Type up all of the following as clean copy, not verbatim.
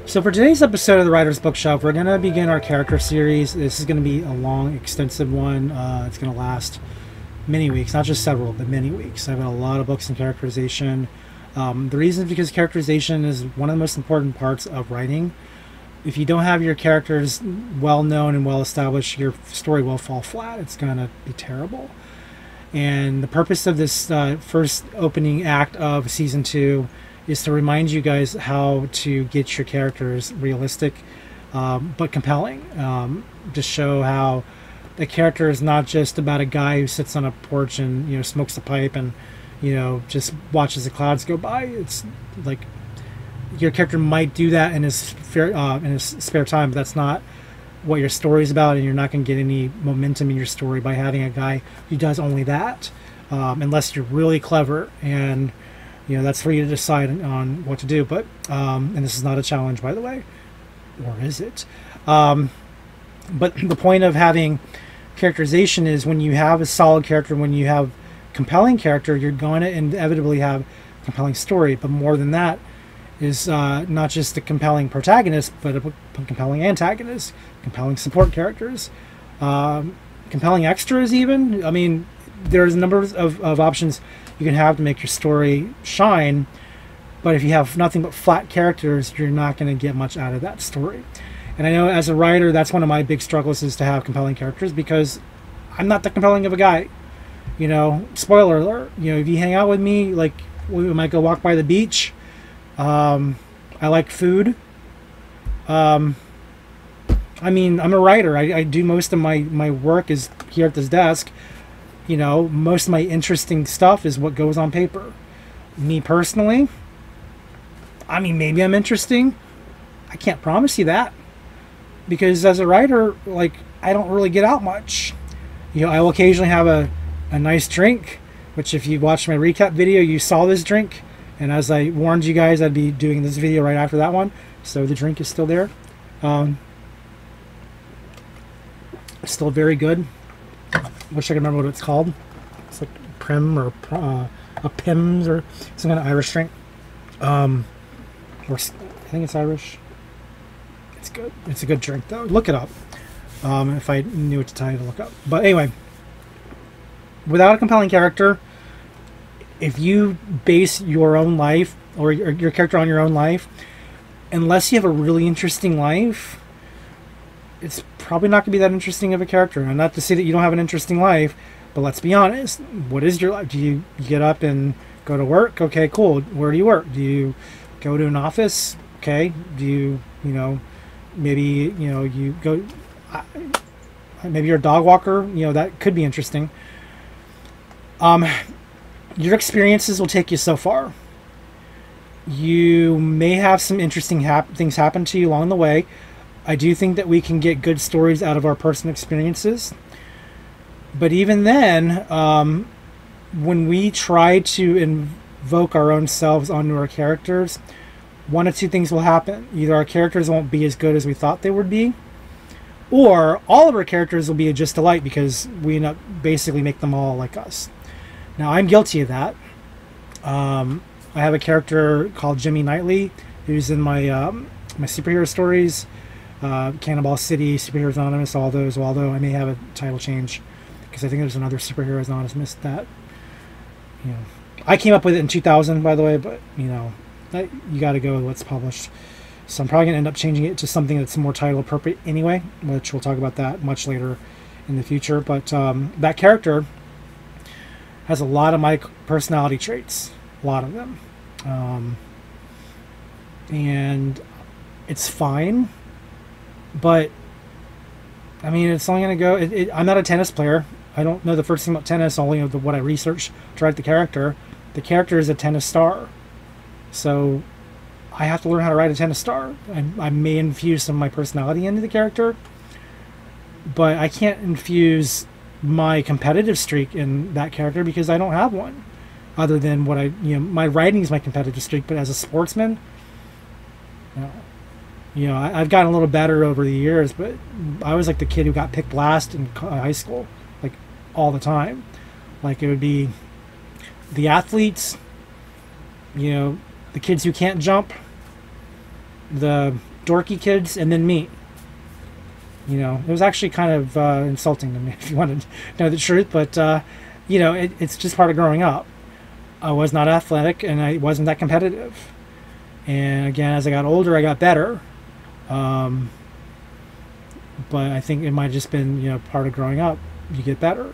So for today's episode of the Writer's Bookshelf, we're going to begin our character series. This is going to be a long, extensive one. It's going to last many weeks, not just several, but many weeks. I've got a lot of books in characterization. The reason is because characterization is one of the most important parts of writing. If you don't have your characters well known and well established, your story will fall flat. It's going to be terrible. And the purpose of this first opening act of season 2 is to remind you guys how to get your characters realistic but compelling. To show how the character is not just about a guy who sits on a porch and smokes a pipe and just watches the clouds go by. It's like your character might do that in his spare time, but that's not what your story is about, and you're not going to get any momentum in your story by having a guy who does only that, unless you're really clever, and that's for you to decide on what to do. But and this is not a challenge, by the way, or is it? But the point of having characterization is when you have a solid character, when you have compelling character, you're going to inevitably have a compelling story. But more than that is not just a compelling protagonist, but a compelling antagonist, compelling support characters, compelling extras even. I mean, there's a number of options you can have to make your story shine, but if you have nothing but flat characters, you're not going to get much out of that story. And I know as a writer, that's one of my big struggles, is to have compelling characters, because I'm not that compelling of a guy. Spoiler alert, if you hang out with me, like we might go walk by the beach. I like food. I mean, I'm a writer. I do most of my work is here at this desk. Most of my interesting stuff is what goes on paper. Me personally, I mean, maybe I'm interesting. I can't promise you that, because as a writer, like, I don't really get out much. I will occasionally have a nice drink, which if you watched my recap video, you saw this drink. And as I warned you guys, I'd be doing this video right after that one. So the drink is still there. Still very good. Wish I could remember what it's called. It's like Prim or a Pims or some kind of Irish drink. Or I think it's Irish. It's good. It's a good drink though. Look it up. If I knew what to tell you to look up. But anyway, without a compelling character, if you base your own life or your character on your own life, unless you have a really interesting life, it's probably not going to be that interesting of a character. And not to say that you don't have an interesting life, but let's be honest. What is your life? Do you get up and go to work? Okay, cool. Where do you work? Do you go to an office? Okay. Do you, maybe, you go, maybe you're a dog walker. That could be interesting. Your experiences will take you so far. You may have some interesting things happen to you along the way. I do think that we can get good stories out of our personal experiences. But even then, when we try to invoke our own selves onto our characters, one of two things will happen. Either our characters won't be as good as we thought they would be, or all of our characters will be just alike, because we end up basically make them all like us. Now, I'm guilty of that. I have a character called Jimmy Knightley, who's in my my superhero stories. Cannonball City, Superheroes Anonymous, all those, although I may have a title change, because I think there's another Superheroes Anonymous that, I came up with it in 2000, by the way, but, you got to go with what's published. So I'm probably going to end up changing it to something that's more title appropriate anyway, which we'll talk about that much later in the future. But that character has a lot of my personality traits, a lot of them. And it's fine. But, I mean, it's only going to go... I'm not a tennis player. I don't know the first thing about tennis, only of what I researched to write the character. The character is a tennis star. So, I have to learn how to write a tennis star. I may infuse some of my personality into the character, but I can't infuse my competitive streak in that character, because I don't have one. Other than what my writing is my competitive streak, but as a sportsman, no. I've gotten a little better over the years, but I was like the kid who got picked last in high school, like all the time. Like, it would be the athletes, the kids who can't jump, the dorky kids and then me. You know, it was actually kind of insulting to me, if you wanted to know the truth. But, you know, it's just part of growing up. I was not athletic, and I wasn't that competitive. And again, as I got older, I got better. But I think it might have just been, you know, part of growing up. You get better.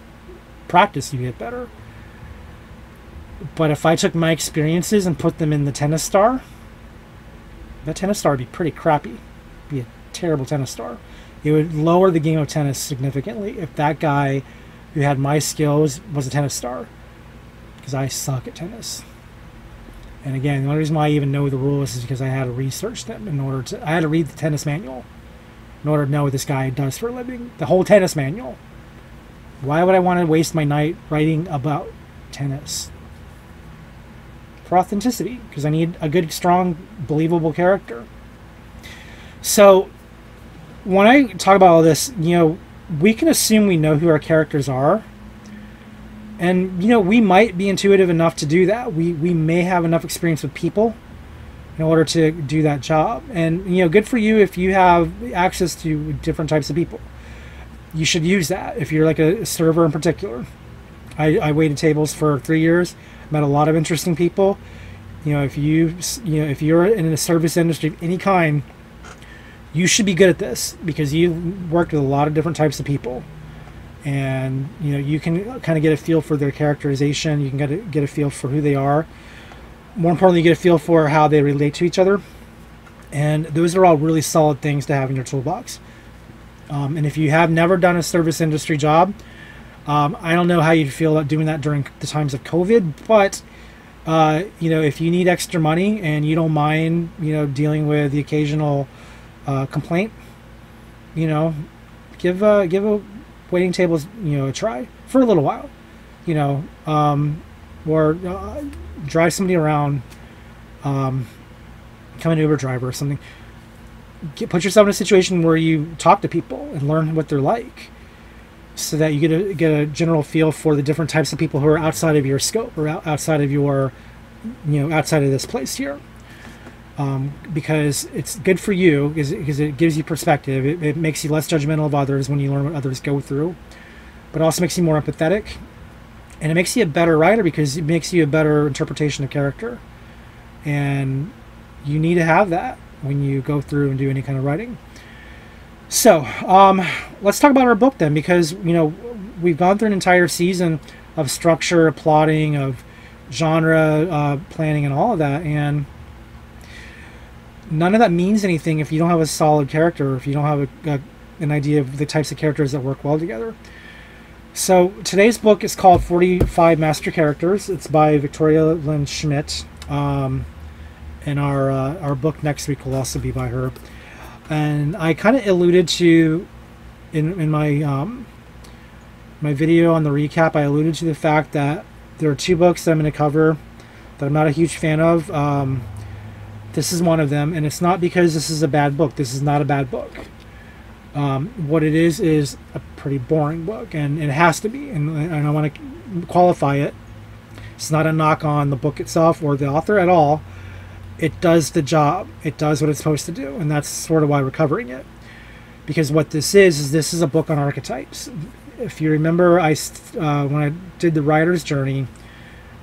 Practice, you get better. But if I took my experiences and put them in the tennis star, that tennis star would be pretty crappy. It'd be a terrible tennis star. It would lower the game of tennis significantly if that guy who had my skills was a tennis star. Because I suck at tennis. And again, the only reason why I even know the rules is because I had to research them I had to read the tennis manual in order to know what this guy does for a living. The whole tennis manual. Why would I want to waste my night writing about tennis? For authenticity. Because I need a good, strong, believable character. So, when I talk about all this, you know, we can assume we know who our characters are. And, you know, we might be intuitive enough to do that. We may have enough experience with people in order to do that job. And, you know, good for you if you have access to different types of people. You should use that if you're like a server in particular. I waited tables for 3 years, met a lot of interesting people. You know, if you're in a service industry of any kind, you should be good at this because you've worked with a lot of different types of people. And, you know, you can kind of get a feel for their characterization. You can get a feel for who they are. More importantly, you get a feel for how they relate to each other. And those are all really solid things to have in your toolbox. And if you have never done a service industry job, I don't know how you'd feel about doing that during the times of COVID. But, you know, if you need extra money and you don't mind, you know, dealing with the occasional complaint, you know, give a waiting tables, you know, a try for a little while, you know, or drive somebody around, become an Uber driver or something. Put yourself in a situation where you talk to people and learn what they're like, so that you get a general feel for the different types of people who are outside of your scope or outside of your, you know, outside of this place here. Because it's good for you because it gives you perspective. It makes you less judgmental of others when you learn what others go through, but also makes you more empathetic, and it makes you a better writer because it makes you a better interpretation of character. And you need to have that when you go through and do any kind of writing. So let's talk about our book then, because, you know, we've gone through an entire season of structure, plotting, of genre planning, and all of that, and none of that means anything if you don't have a solid character, or if you don't have an idea of the types of characters that work well together. So today's book is called 45 Master Characters. It's by Victoria Lynn Schmidt. And our book next week will also be by her. And I kind of alluded to, in my my video on the recap, I alluded to the fact that there are 2 books that I'm going to cover that I'm not a huge fan of. This is one of them, and it's not because this is a bad book. This is not a bad book. What it is a pretty boring book, and it has to be. And I want to qualify it. It's not a knock on the book itself or the author at all. It does the job. It does what it's supposed to do, and that's sort of why we're covering it. Because what this is a book on archetypes. If you remember, when I did the writer's journey,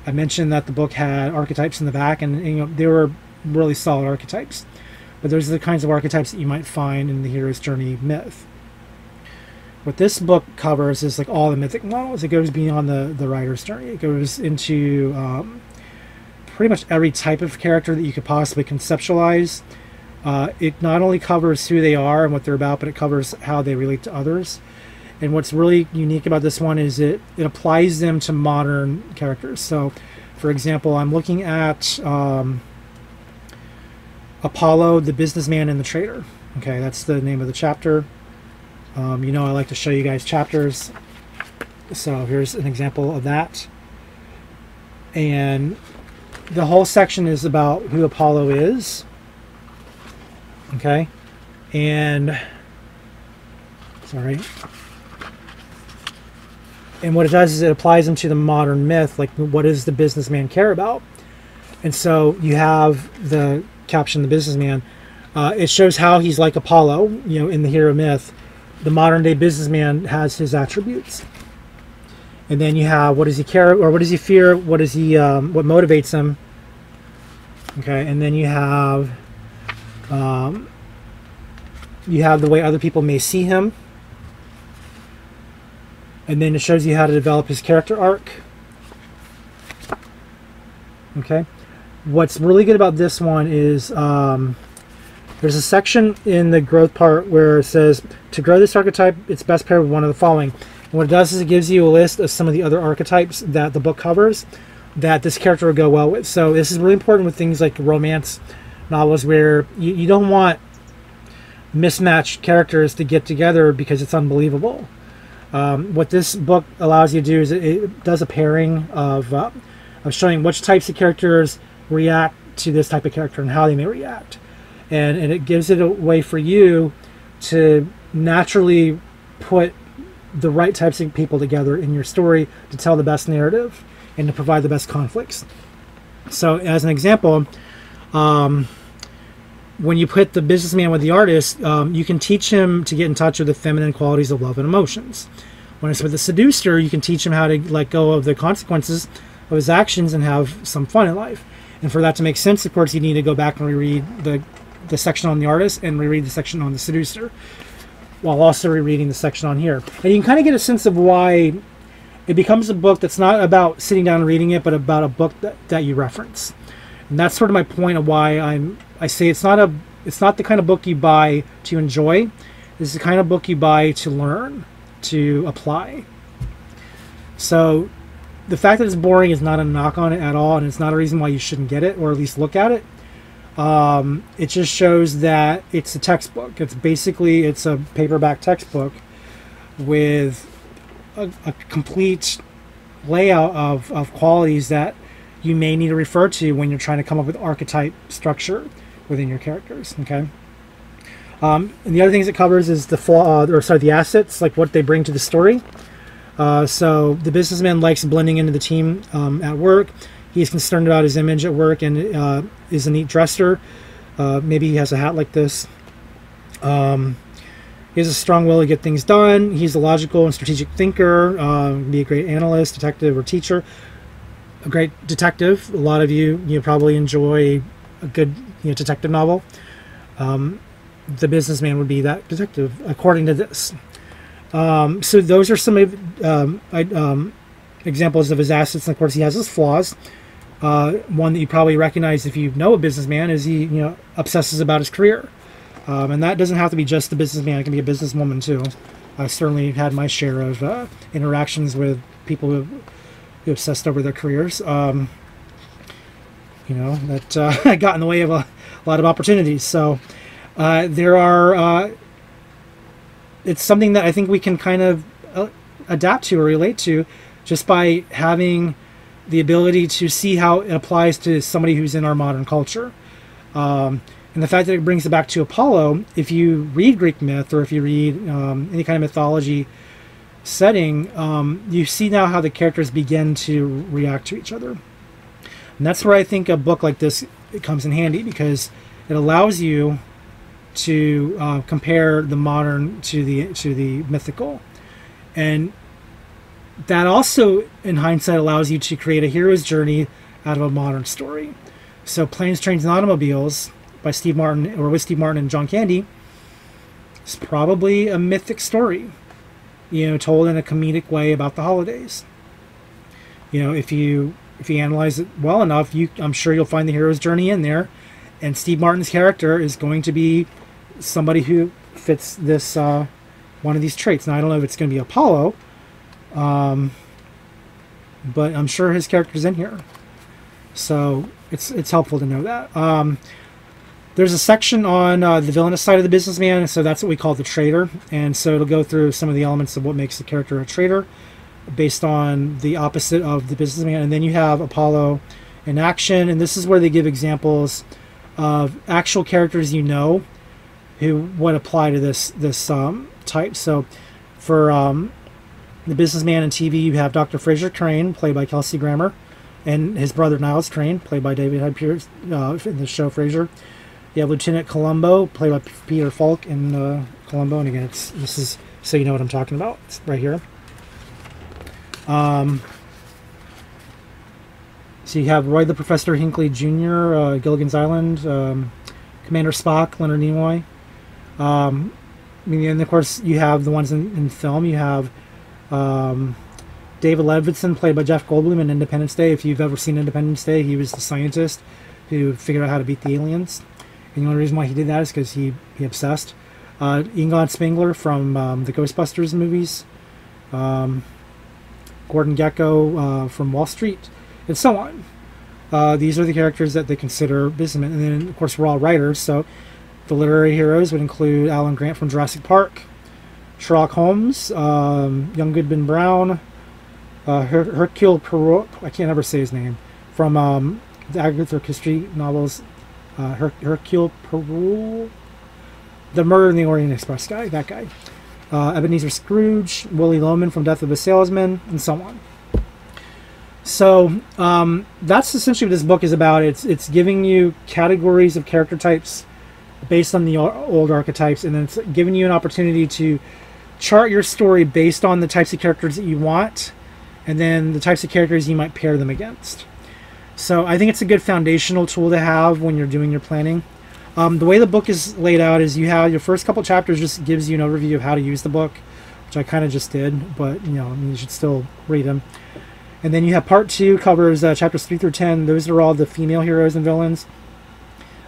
I mentioned that the book had archetypes in the back, and you know, they were really solid archetypes. But those are the kinds of archetypes that you might find in the hero's journey myth. What this book covers is like all the mythic models. It goes beyond the writer's journey. It goes into pretty much every type of character that you could possibly conceptualize. It not only covers who they are and what they're about, but it covers how they relate to others. And what's really unique about this one is it applies them to modern characters. So, for example, I'm looking at Apollo, the businessman and the trader. Okay, that's the name of the chapter. You know, I like to show you guys chapters. So here's an example of that. And the whole section is about who Apollo is. Okay. And, sorry. And what it does is it applies them to the modern myth, like what does the businessman care about? And so you have the caption, the businessman, It shows how he's like Apollo, in the hero myth. The modern day businessman has his attributes. And then you have, what does he care, or what does he fear? What does he, what motivates him? Okay, and then you have the way other people may see him. And then it shows you how to develop his character arc. Okay. What's really good about this one is there's a section in the growth part where it says, to grow this archetype, it's best paired with one of the following. And what it does is it gives you a list of some of the other archetypes that the book covers that this character will go well with. So this is really important with things like romance novels, where you don't want mismatched characters to get together because it's unbelievable. What this book allows you to do is it does a pairing of showing which types of characters react to this type of character and how they may react. And it gives it a way for you to naturally put the right types of people together in your story to tell the best narrative and to provide the best conflicts. So as an example, when you put the businessman with the artist, you can teach him to get in touch with the feminine qualities of love and emotions. When it's with the seducer, you can teach him how to let go of the consequences of his actions and have some fun in life. And for that to make sense, of course, you need to go back and reread the section on the artist and reread the section on the seducer, while also rereading the section on here. And you can kind of get a sense of why it becomes a book that's not about sitting down and reading it, but about a book that you reference. And that's sort of my point of why I say it's not the kind of book you buy to enjoy. It's the kind of book you buy to learn, to apply. So the fact that it's boring is not a knock on it at all, and it's not a reason why you shouldn't get it, or at least look at it. It just shows that it's a textbook. It's a paperback textbook with a complete layout of qualities that you may need to refer to when you're trying to come up with archetype structure within your characters. Okay. And the other things it covers is the assets, like what they bring to the story. So the businessman likes blending into the team at work. He's concerned about his image at work and is a neat dresser. Maybe he has a hat like this. He has a strong will to get things done. He's a logical and strategic thinker. Be a great analyst, detective, or teacher. A great detective. A lot of you probably enjoy a good detective novel. The businessman would be that detective, according to this. So those are some examples of his assets, and of course he has his flaws. One that you probably recognize if you know a businessman is he obsesses about his career, and that doesn't have to be just the businessman. It can be a businesswoman too. I certainly had my share of interactions with people who obsessed over their careers. That got in the way of a lot of opportunities. So there are. It's something that I think we can kind of adapt to or relate to just by having the ability to see how it applies to somebody who's in our modern culture. And the fact that it brings it back to Apollo, if you read Greek myth or if you read any kind of mythology setting, you see now how the characters begin to react to each other. And that's where I think a book like this comes in handy, because it allows you to compare the modern to the mythical, and that also in hindsight allows you to create a hero's journey out of a modern story. So Planes, Trains, and Automobiles by Steve Martin, or with Steve Martin and John Candy, is probably a mythic story, told in a comedic way about the holidays. If you analyze it well enough, I'm sure you'll find the hero's journey in there. And Steve Martin's character is going to be somebody who fits this one of these traits. Now, I don't know if it's going to be Apollo, but I'm sure his character's in here. So it's helpful to know that. There's a section on the villainous side of the businessman, so that's what we call the traitor. And so it'll go through some of the elements of what makes the character a traitor based on the opposite of the businessman. And then you have Apollo in action, and this is where they give examples of actual characters who would apply to this type. So for the businessman in TV, you have Dr. Fraser Crane, played by Kelsey Grammer, and his brother Niles Crane, played by David Hyde Pierce in the show Frasier. You have Lieutenant Columbo, played by Peter Falk in Columbo, and again, this is so you know what I'm talking about. It's right here. So you have Roy the Professor Hinckley Jr., Gilligan's Island, Commander Spock, Leonard Nimoy. And of course, you have the ones in film. You have David Levinson, played by Jeff Goldblum in Independence Day. If you've ever seen Independence Day, he was the scientist who figured out how to beat the aliens. And the only reason why he did that is because he obsessed. Egon Spengler from the Ghostbusters movies. Gordon Gekko from Wall Street, and so on. These are the characters that they consider businessmen. And then, of course, we're all writers, so the literary heroes would include Alan Grant from Jurassic Park, Sherlock Holmes, Young Goodman Brown, Hercule Poirot, I can't ever say his name, from the Agatha Christie novels, Hercule Poirot, the Murder in the Orient Express guy, that guy. Ebenezer Scrooge, Willy Loman from Death of a Salesman, and so on. So that's essentially what this book is about. It's giving you categories of character types based on the old archetypes, and then it's giving you an opportunity to chart your story based on the types of characters that you want, and then the types of characters you might pair them against. So I think it's a good foundational tool to have when you're doing your planning. The way the book is laid out is you have your first couple chapters just gives you an overview of how to use the book, which I kind of just did, but you should still read them. And then you have part 2 covers chapters 3 through 10. Those are all the female heroes and villains.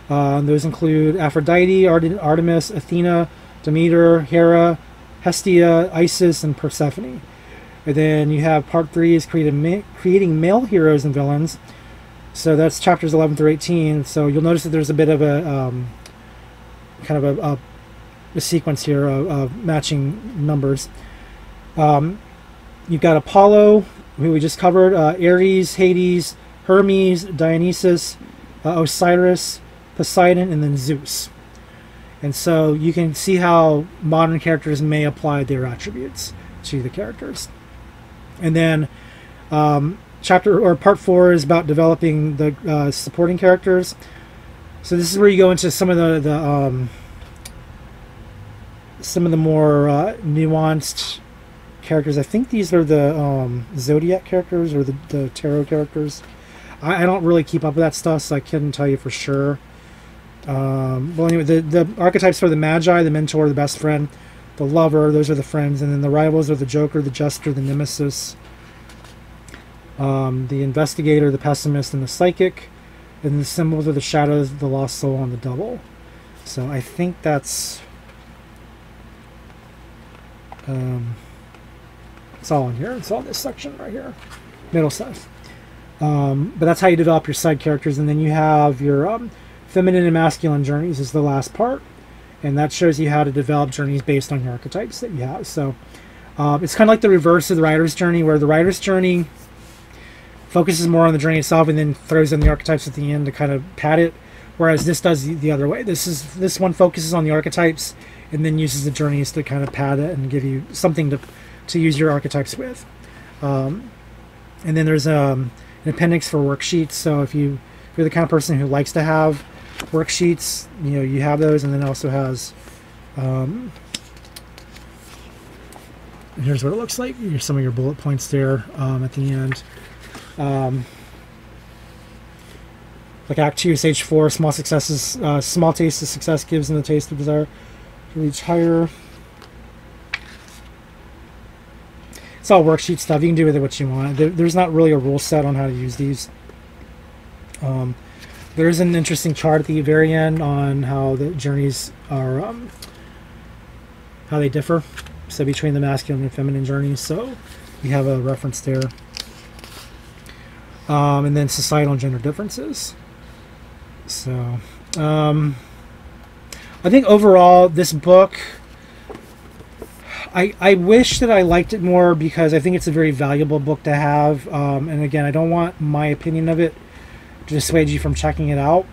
Those include Aphrodite, Artemis, Athena, Demeter, Hera, Hestia, Isis, and Persephone. And then you have part 3 is creating male heroes and villains. So that's chapters 11 through 18. So you'll notice that there's a bit of a kind of a sequence here of matching numbers. You've got Apollo, who we just covered, Ares, Hades, Hermes, Dionysus, Osiris, Poseidon, and then Zeus. And so you can see how modern characters may apply their attributes to the characters. And then part 4 is about developing the supporting characters. So this is where you go into some of the more nuanced characters. I think these are the Zodiac characters or the tarot characters. I don't really keep up with that stuff, so I couldn't tell you for sure. Well, anyway, the archetypes are the Magi, the Mentor, the Best Friend, the Lover. Those are the friends, and then the rivals are the Joker, the Jester, the Nemesis, the Investigator, the Pessimist, and the Psychic. And the symbols are the Shadows, the Lost Soul, and the Double. So I think that's it's all in here. It's all this section right here, middle stuff. But that's how you develop your side characters, and then you have your feminine and masculine journeys is the last part, and that shows you how to develop journeys based on your archetypes that you have. So it's kind of like the reverse of the writer's journey, where the writer's journey focuses more on the journey itself and then throws in the archetypes at the end to kind of pad it, whereas this does the other way. This one focuses on the archetypes and then uses the journeys to kind of pad it and give you something to use your archetypes with. And then there's an appendix for worksheets. So if you're the kind of person who likes to have worksheets, you have those, and then it also has here's what it looks like. Here's some of your bullet points there at the end. Like Act 2, Stage 4, small successes, small taste of success gives them the taste of desire to reach higher. It's all worksheet stuff. You can do with it what you want. There's not really a rule set on how to use these. There is an interesting chart at the very end on how the journeys are, how they differ. So between the masculine and feminine journeys. So you have a reference there. And then societal and gender differences. So I think overall this book, I wish that I liked it more, because I think it's a very valuable book to have. And again, I don't want my opinion of it to dissuade you from checking it out.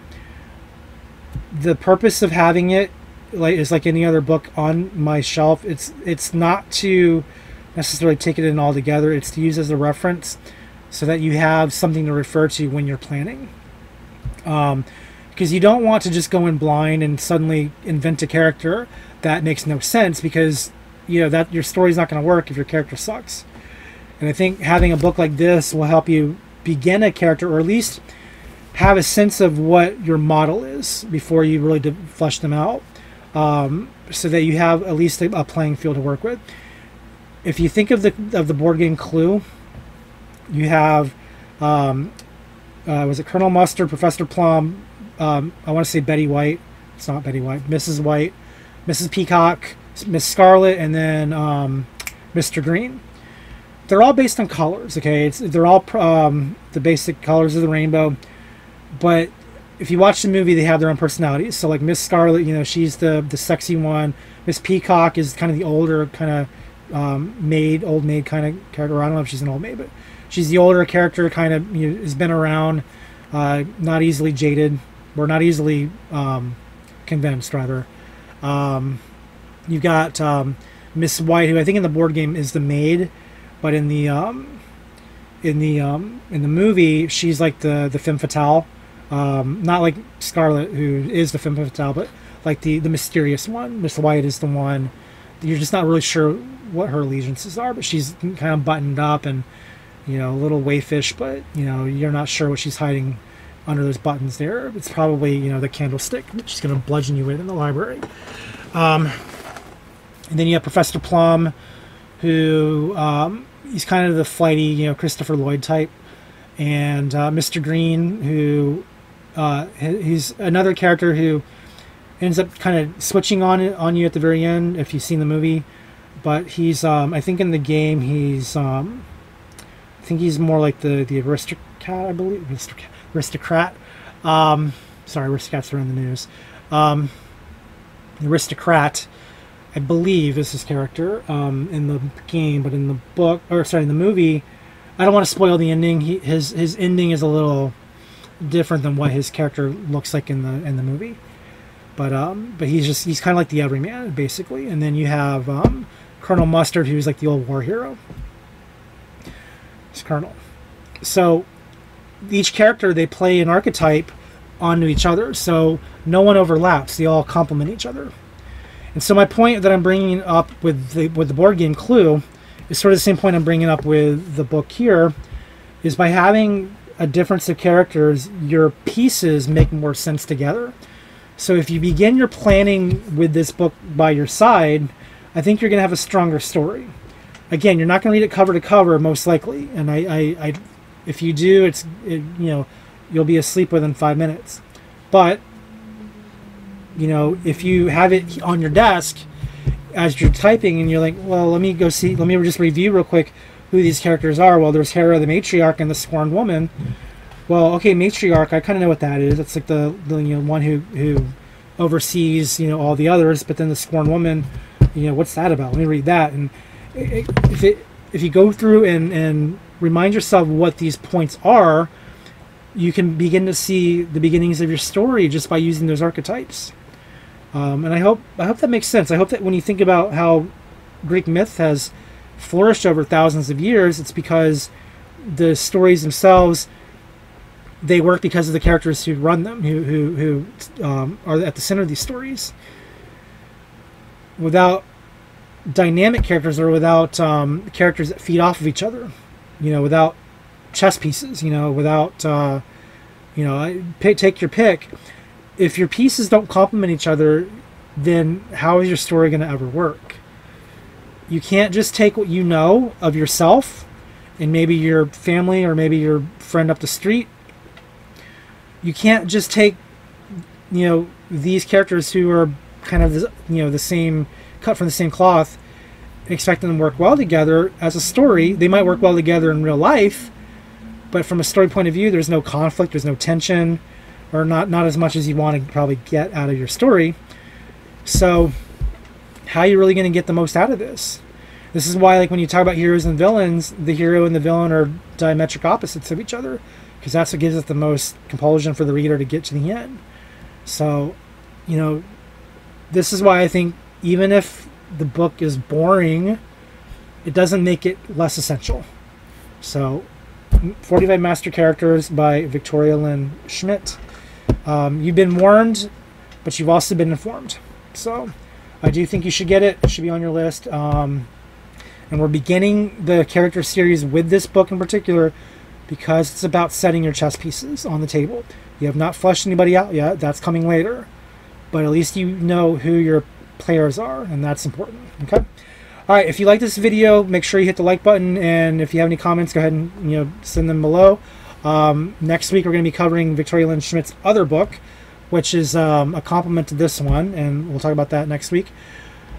The purpose of having it is like any other book on my shelf. It's not to necessarily take it in all together. It's to use as a reference so that you have something to refer to when you're planning. Because because you don't want to just go in blind and suddenly invent a character that makes no sense, because you know that your story's not going to work if your character sucks. And I think having a book like this will help you begin a character, or at least have a sense of what your model is before you really flesh them out, so that you have at least a playing field to work with. If you think of the board game Clue, you have was it Colonel Mustard, Professor Plum, I want to say Betty White. It's not Betty White. Mrs. White, Mrs. Peacock, Miss Scarlet, and then Mr. Green. They're all based on colors, okay? They're all the basic colors of the rainbow. But if you watch the movie, they have their own personalities. So like Miss Scarlet, you know, she's the sexy one. Miss Peacock is kind of the older kind of old maid kind of character. I don't know if she's an old maid, but she's the older character, kind of, you know, has been around, not easily jaded, or not easily convinced, rather. You've got Miss White, who I think in the board game is the maid, but in the movie she's like the femme fatale, not like Scarlet, who is the femme fatale, but like the mysterious one. Miss White is the one you're just not really sure what her allegiances are, but she's kind of buttoned up and, you know, a little wayfish, but you know, you're not sure what she's hiding under those buttons there. It's probably, you know, the candlestick that she's going to bludgeon you with in the library. And then you have Professor Plum, who he's kind of the flighty, you know, Christopher Lloyd type, and Mr. Green, who he's another character who ends up kind of switching on you at the very end if you've seen the movie. But he's I think in the game he's I think he's more like the aristocrat, I believe. Aristocrat. Sorry, aristocrats are in the news. The aristocrat, I believe, is his character in the game, but in the book, or sorry, in the movie, I don't want to spoil the ending. His ending is a little different than what his character looks like in the movie. But he's kind of like the everyman, basically. And then you have Colonel Mustard, who's like the old war hero. It's Colonel. So each character, they play an archetype onto each other, so no one overlaps. They all complement each other. And so my point that I'm bringing up with the board game Clue is sort of the same point I'm bringing up with the book here, is by having a difference of characters, your pieces make more sense together. So if you begin your planning with this book by your side, I think you're going to have a stronger story. Again, you're not going to read it cover to cover, most likely, and I if you do, you know, you'll be asleep within 5 minutes. But you know, if you have it on your desk as you're typing and you're like, well, let me just review real quick who these characters are. Well, there's Hara the Matriarch and the Scorned Woman. Well, okay, Matriarch, I kind of know what that is. It's like the you know, one who oversees, you know, all the others. But then the Scorned Woman, you know, what's that about? Let me read that. And if you go through and remind yourself what these points are, you can begin to see the beginnings of your story just by using those archetypes. And I hope that makes sense. I hope that when you think about how Greek myth has flourished over thousands of years, it's because the stories themselves, they work because of the characters who run them, who are at the center of these stories. Without dynamic characters, or without characters that feed off of each other, you know, without chess pieces, you know, without you know, take your pick. If your pieces don't complement each other, then how is your story going to ever work? You can't just take what you know of yourself and maybe your family or maybe your friend up the street. You can't just take, you know, these characters who are kind of, you know, the same, cut from the same cloth, and expect them to work well together as a story. They might work well together in real life, but from a story point of view, there's no conflict, there's no tension, or not as much as you want to probably get out of your story. So how are you really going to get the most out of this? This is why, like, when you talk about heroes and villains, the hero and the villain are diametric opposites of each other, because that's what gives it the most compulsion for the reader to get to the end. So, you know, this is why I think even if the book is boring, it doesn't make it less essential. So 45 Master Characters by Victoria Lynn Schmidt. You've been warned, but you've also been informed. So I do think you should get it. It should be on your list. And we're beginning the character series with this book in particular because it's about setting your chess pieces on the table. You have not fleshed anybody out yet. That's coming later. But at least you know who your players are, and that's important. Okay? All right, if you like this video, make sure you hit the like button, and if you have any comments, go ahead and send them below. Next week, we're going to be covering Victoria Lynn Schmidt's other book, which is a complement to this one, and we'll talk about that next week.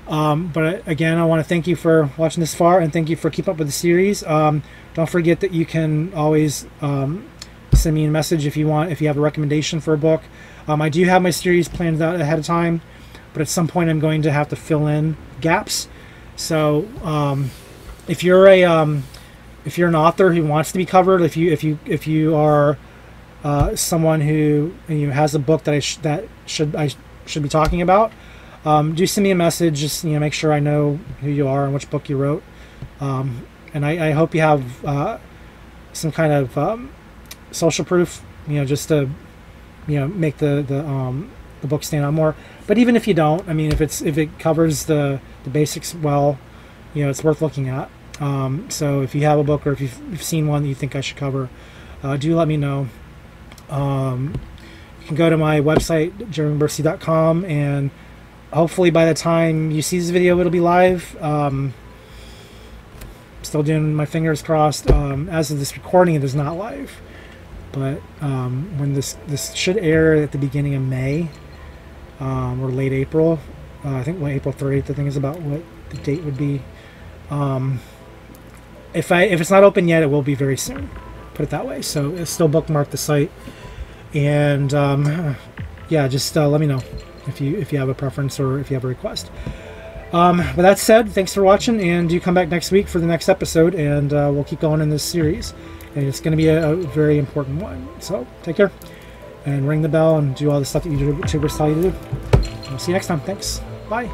But again, I want to thank you for watching this far, and thank you for keeping up with the series. Don't forget that you can always send me a message if you have a recommendation for a book. I do have my series planned out ahead of time, but at some point I'm going to have to fill in gaps. So if you're an author who wants to be covered, if you are someone who has a book that I should be talking about, do send me a message. Just make sure I know who you are and which book you wrote. And I hope you have some kind of social proof, just to make the book stand out more. But even if you don't, I mean, if it covers the basics well, it's worth looking at. So if you have a book, or if you've seen one that you think I should cover, do let me know. You can go to my website, jeremybercy.com, and hopefully by the time you see this video, it'll be live. Still doing my fingers crossed. As of this recording, it is not live. But when this should air at the beginning of May, or late April, I think April 30th, I think is about what the date would be. If it's not open yet, it will be very soon. Put it that way. So it's still bookmark the site, and yeah, just let me know if you have a preference or if you have a request. With that said, thanks for watching, and do come back next week for the next episode, and we'll keep going in this series. And it's going to be a very important one. So take care, and ring the bell, and do all the stuff that YouTubers tell you to do. I'll see you next time. Thanks. Bye.